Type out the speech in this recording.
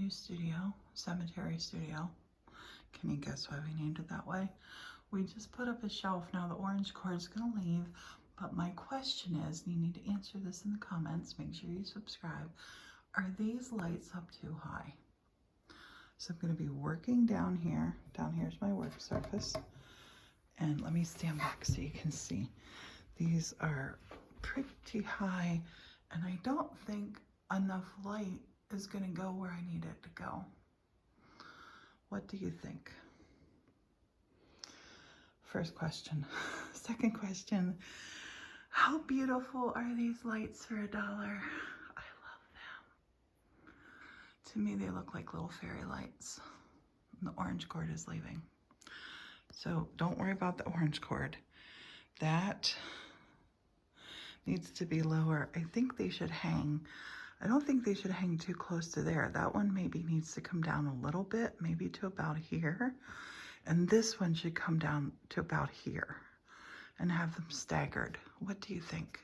new studio, cemetery studio. Can you guess why we named it that way? We just put up a shelf. Now the orange cord's gonna leave, but my question is, and you need to answer this in the comments, make sure you subscribe. Are these lights up too high? So I'm gonna be working down here. Down here's my work surface. And let me stand back so you can see. These are pretty high, and I don't think enough light is gonna go where I need it to go. What do you think? First question. Second question, how beautiful are these lights for $1? I love them. To me, they look like little fairy lights. And the orange cord is leaving. So don't worry about the orange cord. That needs to be lower. I think they should hang. I don't think they should hang too close to there. That one maybe needs to come down a little bit, maybe to about here. And this one should come down to about here and have them staggered. What do you think?